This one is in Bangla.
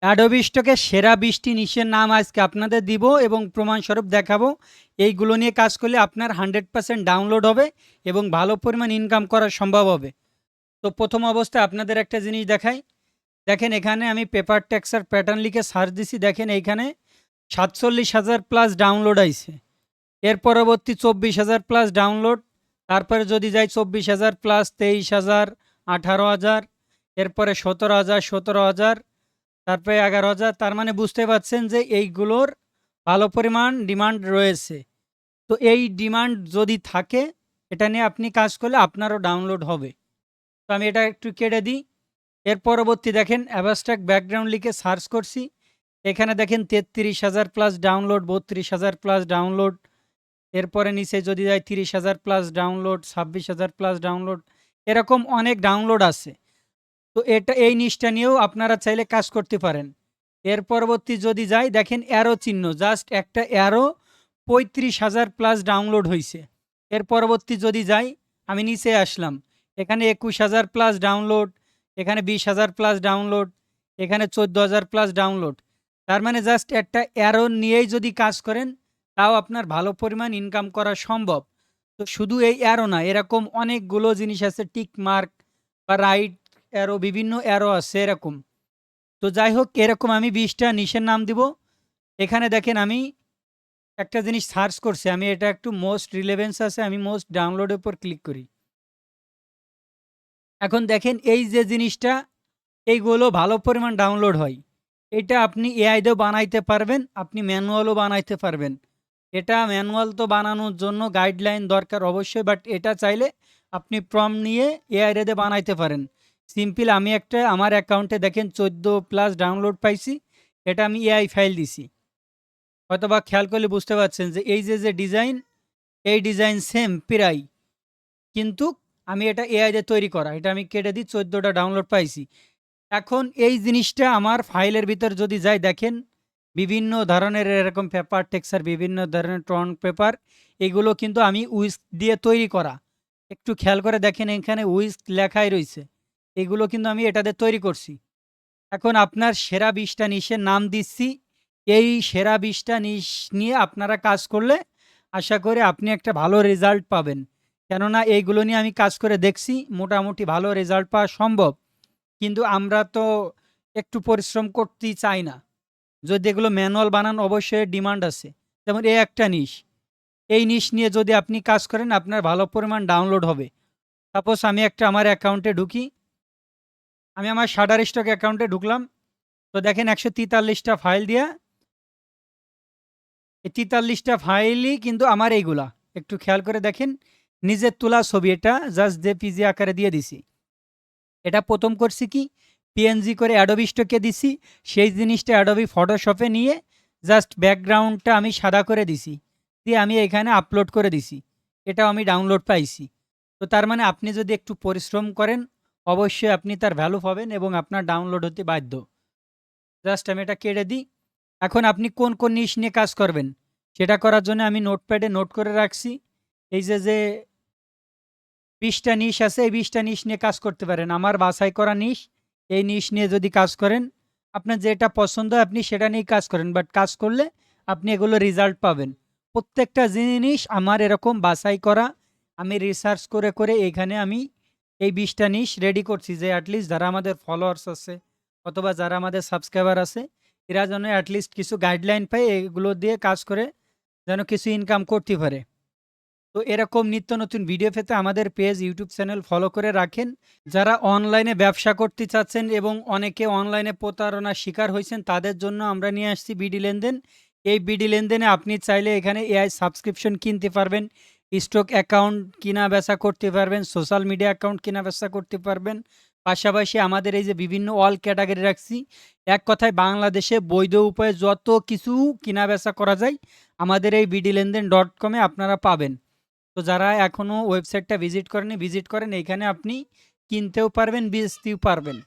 অ্যাডোবি স্টকের সেরা ২০টি নিশের নাম আজকে আপনাদের দিব এবং প্রমাণস্বরূপ দেখাবো। এইগুলো নিয়ে কাজ করলে আপনার 100% ডাউনলোড হবে এবং ভালো পরিমাণ ইনকাম করা সম্ভব হবে। তো প্রথম অবস্থায় আপনাদের একটা জিনিস দেখাই। দেখেন এখানে আমি পেপার টেক্সচার প্যাটার্ন লিখে সার্চ দিছি। দেখেন এইখানে ৪৭,০০০ প্লাস ডাউনলোড আইছে। এর পরবর্তী ২৪,০০০ প্লাস ডাউনলোড। তারপরে যদি যাই ২৪,০০০ প্লাস ২৩,০০০, ১৮,০০০, এরপরে ১৭,০০০, ১৭,০০০, তারপরে ১১,০০০। তার মানে বুঝতে পারছেন যে এইগুলোর ভালো পরিমাণ ডিমান্ড রয়েছে। তো এই ডিমান্ড যদি থাকে, এটা নিয়ে আপনি কাজ করলে আপনারও ডাউনলোড হবে। তো আমি এটা একটু কেটে দিই। এর পরবর্তী দেখেন অ্যাবস্ট্রাক্ট ব্যাকগ্রাউন্ড লিখে সার্চ করছি। এখানে দেখেন ৩৩,০০০ প্লাস ডাউনলোড, ৩২,০০০ প্লাস ডাউনলোড। এরপরে নিচে যদি যাই ৩০,০০০ প্লাস ডাউনলোড, ২৬,০০০ প্লাস ডাউনলোড, এরকম অনেক ডাউনলোড আছে। তো এই নিচটা নিয়েও আপনারা চাইলে কাজ করতে পারেন। এর পরবর্তী যদি যাই দেখেন অ্যারো চিহ্ন, জাস্ট একটা অ্যারো ৩৫,০০০ প্লাস ডাউনলোড হয়েছে। এর পরবর্তী যদি যাই আমি নিচে আসলাম, এখানে ২১,০০০ প্লাস ডাউনলোড, এখানে ২০,০০০ প্লাস ডাউনলোড, এখানে ১৪,০০০ প্লাস ডাউনলোড। তার মানে জাস্ট একটা অ্যারো নিয়েই যদি কাজ করেন তাও আপনার ভালো পরিমাণ ইনকাম করা সম্ভব। তো শুধু এই অ্যারো না, এরকম অনেকগুলো জিনিস আছে, টিক মার্ক বা রাইট অ্যারো, বিভিন্ন অ্যারো আছে এরকম। তো যাই হোক, এরকম আমি ২০টা নিশের নাম দিব। এখানে দেখেন আমি একটা জিনিস সার্চ করছি, আমি এটা একটু মোস্ট রিলেভেন্স আছে, আমি মোস্ট ডাউনলোডের উপর ক্লিক করি। এখন দেখেন এই যে জিনিসটা, এইগুলো ভালো পরিমাণ ডাউনলোড হয়। এটা আপনি এআই দিয়েও বানাইতে পারবেন, আপনি ম্যানুয়ালও বানাইতে পারবেন। এটা ম্যানুয়াল তো বানানোর জন্য গাইডলাইন দরকার অবশ্যই, বাট এটা চাইলে আপনি প্রম্পট নিয়ে এআই দিয়ে বানাইতে পারেন। সিম্পল আমি একটা আমার অ্যাকাউন্টে দেখেন 14 প্লাস ডাউনলোড পাইছি। এটা আমি এআই ফাইল দিছি। হয়তোবা খেয়াল করলে বুঝতে পারছেন যে এই যে ডিজাইন, এই ডিজাইন সেম প্রায়, কিন্তু আমি এটা এআই দিয়ে তৈরি করা। এটা আমি কেটে দিই, 14টা ডাউনলোড পাইছি। এখন এই জিনিসটা আমার ফাইলের ভিতর যদি যাই দেখেন বিভিন্ন ধরনের এরকম পেপার টেক্সচার, বিভিন্ন ধরনের টন পেপার, এগুলো কিন্তু আমি উইস্ক দিয়ে তৈরি করা। একটু খেয়াল করে দেখেন এখানে উইস্ক লেখাই রয়েছে, এগুলো কিন্তু আমি এটাতে তৈরি করছি। এখন আপনার সেরা ২০টা নিশের নাম দিচ্ছি। এই সেরা ২০টা নিশ নিয়ে আপনারা কাজ করলে আশা করি আপনি একটা ভালো রেজাল্ট পাবেন। কেননা এইগুলো নিয়ে আমি কাজ করে দেখছি, মোটামুটি ভালো রেজাল্ট পাওয়া সম্ভব। কিন্তু আমরা তো একটু পরিশ্রম করতেই চাই না। যদি এগুলো ম্যানুয়াল বানান অবশ্যই ডিমান্ড আছে। যেমন এই একটা নিশ, এই নিশ নিয়ে যদি আপনি কাজ করেন আপনার ভালো পরিমাণ ডাউনলোড হবে। সাপোজ আমি একটা আমার অ্যাকাউন্টে ঢুকি, আমি আমার শাটার স্টক অ্যাকাউন্টে ঢুকলাম। তো দেখেন ১৪৩টা ফাইল দিয়া, এই ৪৩টা ফাইলই কিন্তু আমার এইগুলা। একটু খেয়াল করে দেখেন, নিজের তোলা ছবি, এটা জাস্ট জেপিজি আকারে দিয়ে দিছি। এটা প্রথম করছি কি, পিএনজি করে অ্যাডোবি স্টকে দিছি। সেই জিনিসটা অ্যাডোবি ফটোশপে নিয়ে জাস্ট ব্যাকগ্রাউন্ডটা আমি সাদা করে দিছি, দিয়ে আমি এখানে আপলোড করে দিছি। এটাও আমি ডাউনলোড পাইছি। তো তার মানে আপনি যদি একটু পরিশ্রম করেন অবশ্যই আপনি তার ভ্যালু পাবেন এবং আপনার ডাউনলোড হতে বাধ্য। জাস্ট আমি এটা কেটে দিই। এখন আপনি কোন কোন নিশ নিয়ে কাজ করবেন সেটা করার জন্য আমি নোটপ্যাডে নোট করে রাখছি। এই যে ২০টা নিশ আছে, এই ২০টা নিশ নিয়ে কাজ করতে পারেন। আমার বাছাই করা নিশ, এই নিশ নিয়ে যদি কাজ করেন, আপনার যেটা পছন্দ হয় আপনি সেটা নিয়েই কাজ করেন, বাট কাজ করলে আপনি এগুলো রেজাল্ট পাবেন। প্রত্যেকটা জিনিস আমার এরকম বাছাই করা, আমি রিসার্চ করে করে এখানে আমি এই ২০টা নিশ রেডি করছি, যে অ্যাটলিস্ট যারা আমাদের ফলোয়ার্স আছে অথবা যারা আমাদের সাবস্ক্রাইবার আছে, এরা যেন অ্যাটলিস্ট কিছু গাইডলাইন পায়, এগুলো দিয়ে কাজ করে যেন কিছু ইনকাম করতে পারে। তো এরকম নিত্য নতুন ভিডিও পেতে আমাদের পেজ, ইউটিউব চ্যানেল ফলো করে রাখেন। যারা অনলাইনে ব্যবসা করতে চাচ্ছেন এবং অনেকে অনলাইনে প্রতারণার শিকার হয়েছেন, তাদের জন্য আমরা নিয়ে আসছি বিডি লেনদেন। এই বিডি লেনদেনে আপনি চাইলে এখানে এআই সাবস্ক্রিপশন কিনতে পারবেন, স্টক অ্যাকাউন্ট কিনা বেচা করতে পারবেন, সোশ্যাল মিডিয়া অ্যাকাউন্ট কিনা বেচা করতে পারবেন। পাশাপাশি আমাদের এই যে বিভিন্ন অল ক্যাটাগরি রাখছি, এক কথায় বাংলাদেশে বৈধ উপায়ে যত কিছু কিনা বেচা করা যায় আমাদের এই বিডি লেনদেন .com-এ আপনারা পাবেন। তো যারা এখনও ওয়েবসাইটটা ভিজিট করেনি, ভিজিট করেন। এইখানে আপনি কিনতেও পারবেন, বেচতেও পারবেন।